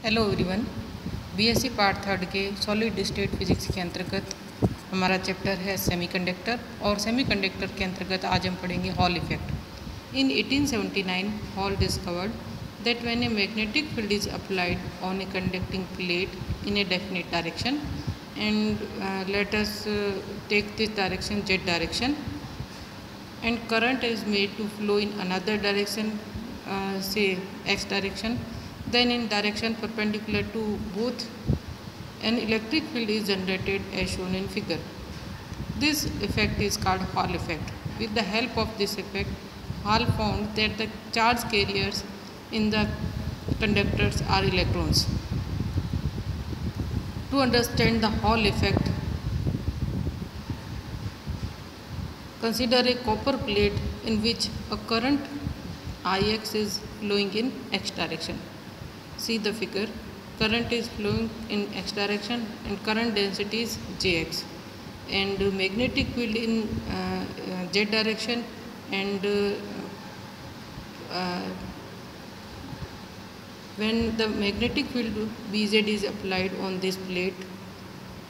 Hello everyone. BSc part third के solid state physics के अंतर्गत हमारा चैप्टर है सेमीकंडक्टर और सेमीकंडक्टर के अंतर्गत आज हम पढ़ेंगे Hall effect. In 1879 Hall discovered that when a magnetic field is applied on a conducting plate in a definite direction and let us take this direction z direction and current is made to flow in another direction, say x direction, then in direction perpendicular to both an electric field is generated as shown in figure. This effect is called Hall effect. With the help of this effect, Hall found that the charge carriers in the conductors are electrons. To understand the Hall effect, consider a copper plate in which a current Ix is flowing in x direction. See the figure. Current is flowing in x direction and current density is Jx. And magnetic field in z direction and when the magnetic field Bz is applied on this plate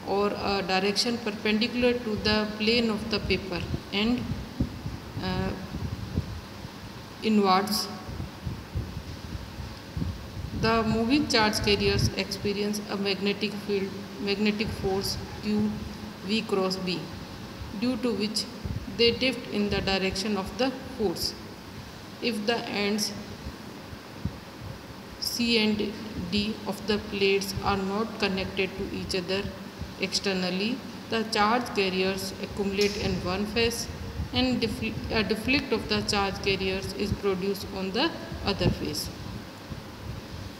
or a direction perpendicular to the plane of the paper and inwards, the moving charge carriers experience a magnetic force Q V cross B, due to which they drift in the direction of the force. If the ends C and D of the plates are not connected to each other externally, the charge carriers accumulate in one face and a deflect of the charge carriers is produced on the other face.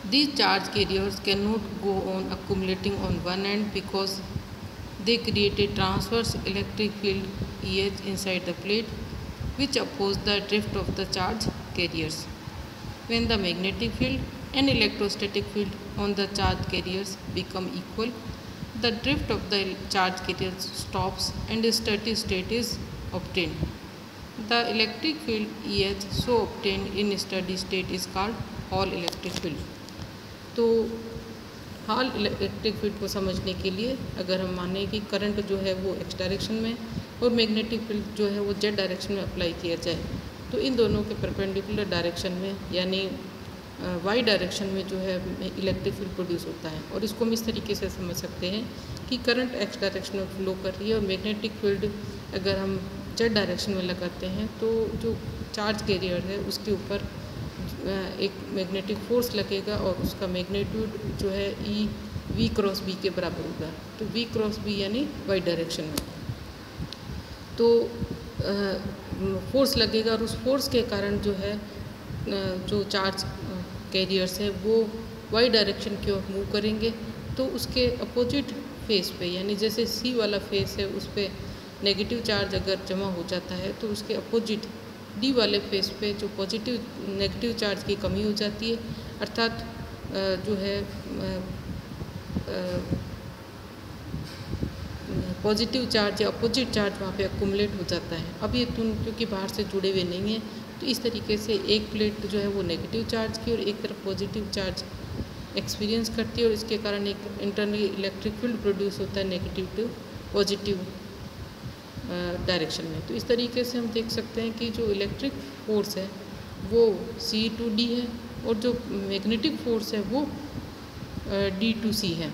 These charge carriers cannot go on accumulating on one end because they create a transverse electric field EH inside the plate which opposes the drift of the charge carriers. When the magnetic field and electrostatic field on the charge carriers become equal, the drift of the charge carriers stops and a steady state is obtained. The electric field EH so obtained in steady state is called Hall electric field. तो hall electric field को समझने के लिए अगर हम माने कि current जो है वो एक्स डायरेक्शन में और मैग्नेटिक फील्ड जो है वो जेड डायरेक्शन में अप्लाई किया जाए, तो इन दोनों के परपेंडिकुलर डायरेक्शन में यानी वाई डायरेक्शन में जो है इलेक्ट्रिक फील्ड प्रोड्यूस होता है। और इसको हम इस तरीके से समझ सकते हैं कि करंट एक्स डायरेक्शन में फ्लो कर रही है और मैग्नेटिक फील्ड अगर हम जेड डायरेक्शन में लगाते हैं तो जो चार्ज कैरियर है उसके ऊपर एक मैग्नेटिक फोर्स लगेगा और उसका मैग्नीट्यूड जो है ई वी क्रॉस बी के बराबर होगा। तो वी क्रॉस बी यानी वाई डायरेक्शन में तो फोर्स लगेगा और उस फोर्स के कारण जो है जो चार्ज कैरियर्स है वो वाई डायरेक्शन की ओर मूव करेंगे। तो उसके अपोजिट फेस पे यानी जैसे सी वाला फेस है उस पर नेगेटिव चार्ज अगर जमा हो जाता है तो उसके अपोजिट डी वाले फेस पे जो नेगेटिव चार्ज की कमी हो जाती है, अर्थात जो है पॉजिटिव चार्ज या अपोजिट चार्ज वहाँ पे अक्यूमुलेट हो जाता है। अब ये क्योंकि बाहर से जुड़े हुए नहीं हैं तो इस तरीके से एक प्लेट जो है वो नेगेटिव चार्ज की और एक तरफ पॉजिटिव चार्ज एक्सपीरियंस करती है और इसके कारण एक इंटरनली इलेक्ट्रिक फील्ड प्रोड्यूस होता है नेगेटिव टू पॉजिटिव डायरेक्शन में। तो इस तरीके से हम देख सकते हैं कि जो इलेक्ट्रिक फोर्स है वो C to D है और जो मैग्नेटिक फोर्स है वो D to C है।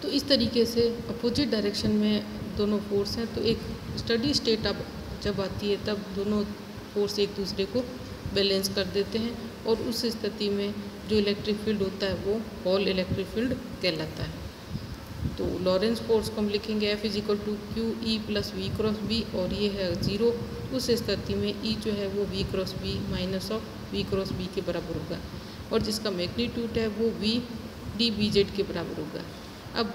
तो इस तरीके से अपोजिट डायरेक्शन में दोनों फोर्स हैं। तो एक स्टडी स्टेट अब जब आती है तब दोनों फोर्स एक दूसरे को बैलेंस कर देते हैं और उस स्थिति में जो इलेक्ट्रिक फील्ड होता है वो हॉल इलेक्ट्रिक फील्ड कहलाता है। तो लॉरेंस फोर्स को हम लिखेंगे F is equal to q E plus v cross B और ये है 0। उस स्थिति में E जो है वो v cross B minus of v cross B के बराबर होगा और जिसका मैग्नीट्यूड है वो वी डी बी जेड के बराबर होगा। अब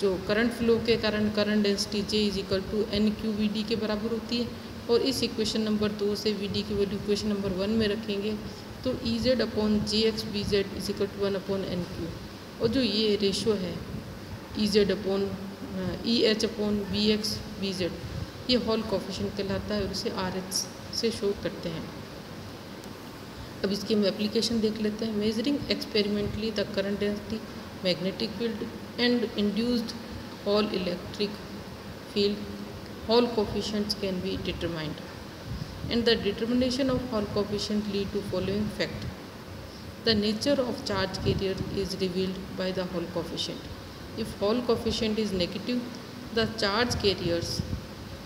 जो करंट फ्लो के कारण current density J is equal to n q v d के बराबर होती है और इस इक्वेशन नंबर 2 से वी डी की वैल्यू इक्वेशन नंबर 1 में रखेंगे तो E z upon J x B z is equal to 1 upon n q और जो ये रेशो है E z upon E H upon B x B z ये हॉल कोफिशिएंट कहलाता है और इसे आर एच से शो करते हैं। अब इसकी हम एप्लीकेशन देख लेते हैं. Measuring experimentally the current density, magnetic field and induced hall electric field, hall coefficients can be determined. And the determination of Hall coefficient lead to following fact. The nature of charge carrier is revealed by the Hall coefficient. If Hall coefficient is negative, the charge carriers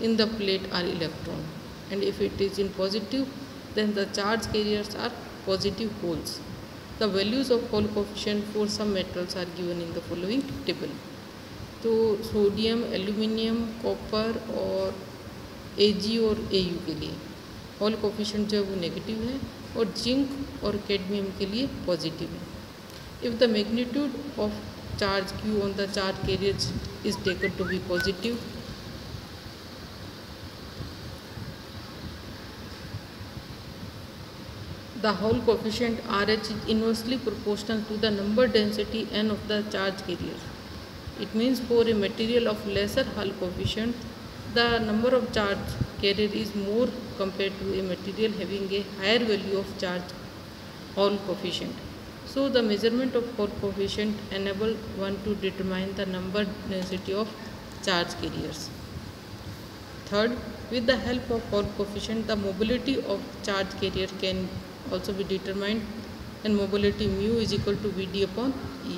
in the plate are electron, and if it is in positive, then the charge carriers are positive holes. The values of Hall coefficient for some metals are given in the following table. तो sodium, aluminium, copper और Ag और Au के लिए hall coefficient जो है वो negative है और जिंक और कैडमियम के लिए पॉजिटिव है. If the magnitude of charge Q on the charge carriers is taken to be positive, the Hall coefficient RH is inversely proportional to the number density n of the charge carrier. It means for a material of lesser Hall coefficient, the number of charge carrier is more compared to a material having a higher value of charge Hall coefficient. So the measurement of Hall coefficient enable one to determine the number density of charge carriers. Third, with the help of Hall coefficient, the mobility of charge carrier can also be determined, and mobility mu is equal to Vd upon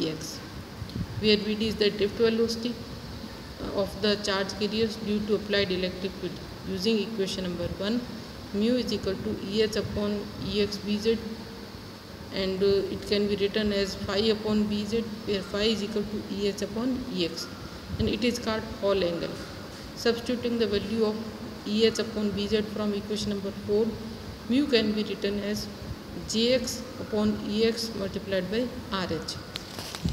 Ex, where Vd is the drift velocity of the charge carriers due to applied electric field. Using equation number 1, mu is equal to Eh upon Ex Bz, and it can be written as phi upon Bz, where phi is equal to Eh upon Ex, and it is called Hall angle. Substituting the value of Eh upon Bz from equation number 4, mu can be written as Jx upon Ex multiplied by Rh.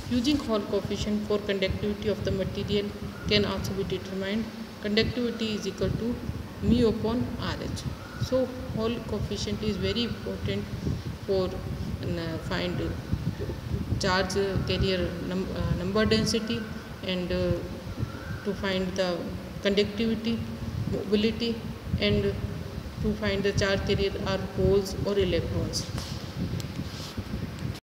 Using Hall coefficient for conductivity of the material can also be determined. Conductivity is equal to mu upon Rh. So Hall coefficient is very important for find charge carrier number density, and to find the conductivity, mobility, and to find the charge carrier are holes or electrons.